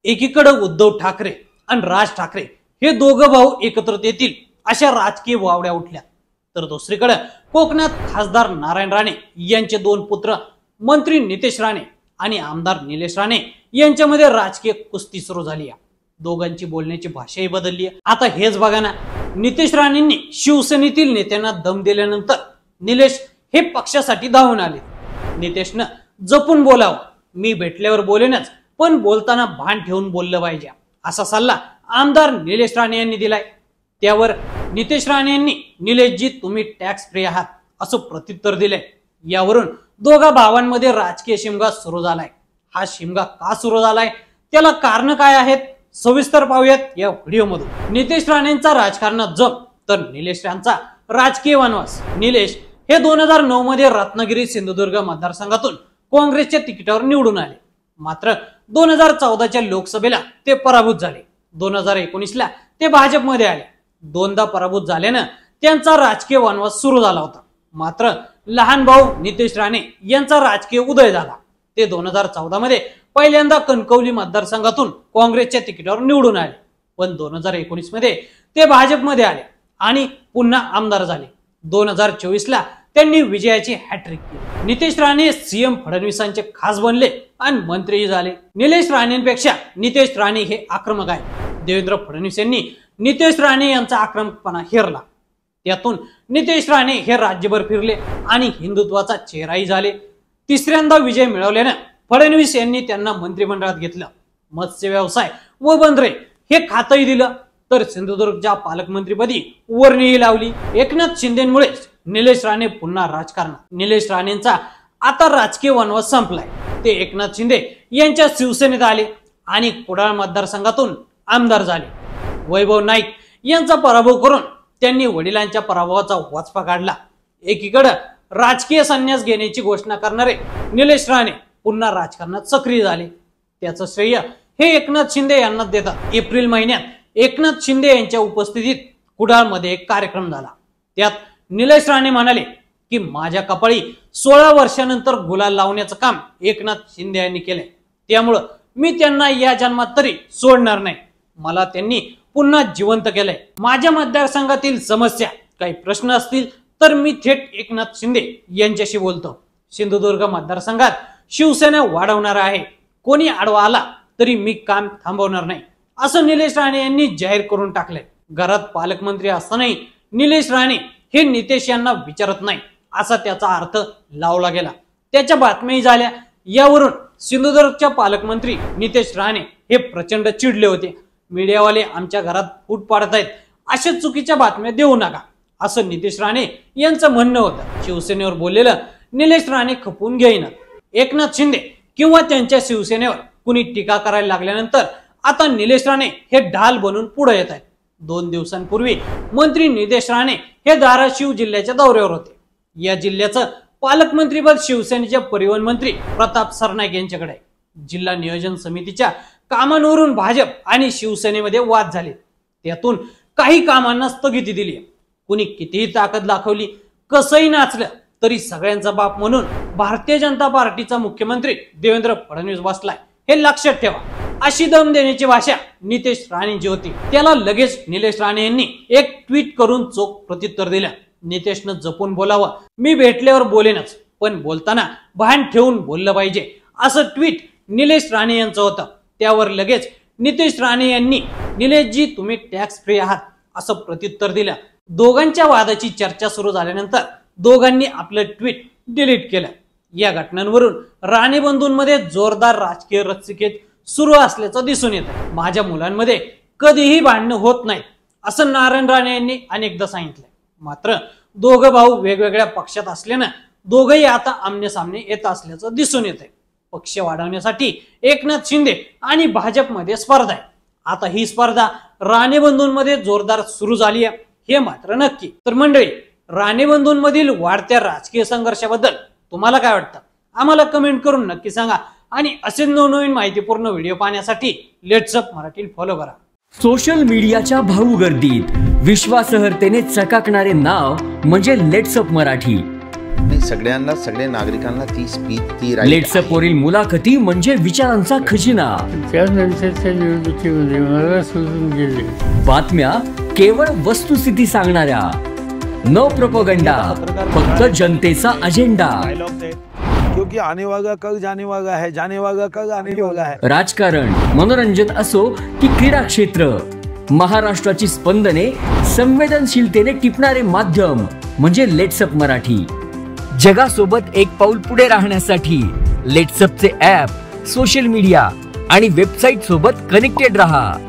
एकीकडे उद्धव ठाकरे आणि राज ठाकरे हे दोघं भाऊ एकत्रित येतील अशा राजकीय वावड्या उठल्या, तर दुसरीकडे कोकणात खासदार नारायण राणे यांचे दोन पुत्र मंत्री नितेश राणे आणि आमदार निलेश राणे यांच्यामध्ये राजकीय कुस्ती सुरू झाली आहे। दोघांची बोलण्याची भाषाही बदलली आहे। आता हेच बघा ना, नितेश राणेंनी शिवसेनेतील नेत्यांना दम दिल्यानंतर निलेश हे पक्षासाठी धावून आले। नितेशनं जपून बोलावं, मी भेटल्यावर बोलेनच, पण बोलताना भान ठेवून बोललं पाहिजे असा सल्ला आमदार निलेश राणे यांनी दिलाय। त्यावर नितेश राणे यांनी निलेशजी तुम्ही टॅक्स फ्री आहात असं प्रत्युत्तर दिलंय। यावरून दोघा भावांमध्ये राजकीय शिमगा सुरू झालाय। हा शिमगा का सुरू झालाय, त्याला कारण काय आहेत, सविस्तर पाहूयात या व्हिडिओमधून। नितेश राणेंचा राजकारणात जम तर निलेश राणेंचा राजकीय वनवास। निलेश हे 2009 मध्ये रत्नागिरी सिंधुदुर्ग मतदारसंघातून काँग्रेसच्या तिकिटावर निवडून आले, मात्र 2014च्या लोकसभेला ते पराभूत झाले। 2019ला ते भाजपमध्ये आले। दोनदा पराभूत झाल्यानं त्यांचा राजकीय वनवास सुरू झाला होता। मात्र लहान भाऊ नितेश राणे यांचा राजकीय उदय झाला। ते 2014 मध्ये पहिल्यांदा कणकवली मतदारसंघातून काँग्रेसच्या तिकिटावर निवडून आले, पण 2019 मध्ये ते भाजपमध्ये आले आणि पुन्हा आमदार झाले। 2024ला त्यांनी विजयाची हॅट्रिक केली। नितेश राणे सीएम फडणवीसांचे खास बनले आणि मंत्रीही झाले। निलेश राणेंपेक्षा नितेश राणे हे आक्रमक आहे। देवेंद्र फडणवीस यांनी नितेश राणे यांचा आक्रमकपणा हेरला। त्यातून नितेश राणे हे राज्यभर फिरले आणि हिंदुत्वाचा चेहराही झाले। तिसऱ्यांदा विजय मिळवल्यानं फडणवीस यांनी त्यांना मंत्रिमंडळात घेतलं। मत्स्य व्यवसाय व बंदरे हे खातही दिलं, तर सिंधुदुर्गच्या पालकमंत्रीपदी वर्णीही लावली। एकनाथ शिंदेमुळे निलेश राणे पुन्हा राजकारणात। निलेश राणेंचा आता राजकीय वनवास संपलाय। ते एकनाथ शिंदे यांच्या शिवसेनेत आले आणि कुडाळ मतदारसंघातून आमदार झाले। वैभव नाईक यांचा पराभव करून त्यांनी वडिलांच्या पराभवाचा वचपा काढला। एकीकडे राजकीय संन्यास घेण्याची घोषणा करणारे निलेश राणे पुन्हा राजकारणात सक्रिय झाले। त्याचं श्रेय हे एकनाथ शिंदे यांना देतात। एप्रिल महिन्यात एकनाथ शिंदे यांच्या उपस्थितीत कुडाळमध्ये एक कार्यक्रम झाला। त्यात निलेश राणे म्हणाले की माझ्या कपाळी 16 वर्षानंतर गुलाल लावण्याचं काम एकनाथ शिंदे यांनी केलंय, त्यामुळं मी त्यांना या जन्मात तरी सोडणार नाही। मला त्यांनी पुन्हा जिवंत केलंय। माझ्या मतदारसंघातील समस्या काही प्रश्न असतील तर मी थेट एकनाथ शिंदे यांच्याशी बोलतो। सिंधुदुर्ग मतदारसंघात शिवसेना वाढवणार आहे, कोणी आडवा आला तरी मी काम थांबवणार नाही असं निलेश राणे यांनी जाहीर करून टाकले। घरात पालकमंत्री असतानाही निलेश राणे हे नितेश यांना विचारत नाही असा त्याचा अर्थ लावला गेला। त्याच्या बातम्याही झाल्या। यावरून सिंधुदुर्गच्या पालकमंत्री नितेश राणे हे प्रचंड चिडले होते। मीडियावाले आमच्या घरात फूट पाडत आहेत, अशा चुकीच्या बातम्या देऊ नका असं नितेश राणे यांचं म्हणणं होतं। शिवसेनेवर बोललेलं निलेश राणे खपवून घेईना। एकनाथ शिंदे किंवा त्यांच्या शिवसेनेवर कुणी टीका करायला लागल्यानंतर आता निलेश राणे हे ढाल बनून पुढे येत आहेत। 2 दिवसांपूर्वी मंत्री नितेश राणे हे धाराशिव जिल्ह्याच्या दौऱ्यावर होते। या जिल्ह्याचं पालकमंत्रीपद शिवसेनेचे परिवहन मंत्री प्रताप सरनाईक यांच्याकडे आहे। जिल्हा नियोजन समितीच्या कामांवरून भाजप आणि शिवसेनेमध्ये वाद झाले। त्यातून काही कामांना स्थगिती दिली। कुणी कितीही ताकद दाखवली, कसंही नाचलं तरी सगळ्यांचा बाप म्हणून भारतीय जनता पार्टीचा मुख्यमंत्री देवेंद्र फडणवीस बसलाय हे लक्षात ठेवा अशी दम देण्याची भाषा नितेश राणेंची होती। त्याला लगेच निलेश राणे यांनी एक ट्विट करून चोख प्रत्युत्तर दिलं। नितेशनं जपून बोलावं, मी भेटल्यावर बोलेनच, पण बोलताना भान ठेवून बोललं पाहिजे असं ट्विट निलेश राणे यांचं होतं। त्यावर लगेच नितेश राणे यांनी निलेशजी तुम्ही टॅक्स फ्री आहात असं प्रत्युत्तर दिलं। दोघांच्या वादाची चर्चा सुरू झाल्यानंतर दोघांनी आपलं ट्विट डिलीट केलं। या घटनांवरून राणे बंधूंमध्ये जोरदार राजकीय रस्सीखेच सुरू असल्याचं दिसून येतं। माझ्या मुलांमध्ये कधीही भांडणं होत नाहीत असं नारायण राणे यांनी अनेकदा सांगितलंय। मात्र दोघं भाऊ वेगवेगळ्या पक्षात असल्यानं दोघंही आता आमने सामने येत असल्याचं दिसून येतंय। पक्ष वाढवण्यासाठी एकनाथ शिंदे आणि भाजपमध्ये स्पर्धा आहे। आता ही स्पर्धा राणे बंधूंमध्ये जोरदार सुरू झाली आहे हे मात्र नक्की। तर मंडळी, राणे बंधूंमधील वाढत्या राजकीय संघर्षाबद्दल तुम्हाला काय वाटतं आम्हाला कमेंट करून नक्की सांगा आणि असेच नवनवीन माहितीपूर्ण व्हिडिओ पाहण्यासाठी लेट्स अप मराठी फॉलो करा। सोशल मीडियाच्या भाऊ गर्दीत विश्वासार्हतेने चकाकणारे नाव म्हणजे लेट्स अप मराठी। नाही, सगळ्या नागरिकांना ती स्पीच ती right लेट्सअप वरील मुलाखती म्हणजे विचारांचा खजिना. त्यानंतरच्या निवडणुकीमध्ये मला सोडून गेले. बातम्या केवळ वस्तुस्थिती सांगणाऱ्या, न प्रोपगंडा, फक्त जनतेचा अजेंडा. क्योंकि आने वाला कल जाने वाला है, जाने वाला कल आने वाला है. राजकारण, मनोरंजन असो की क्रीडा क्षेत्र, महाराष्ट्राची स्पंदने संवेदनशीलतेने टिपणारे माध्यम म्हणजे लेट्सअप मराठी. जगासोबत एक पाऊल पुढे राहण्यासाठी लेट्सअपचे ॲप, सोशल मीडिया आणि वेबसाईट सोबत कनेक्टेड रहा.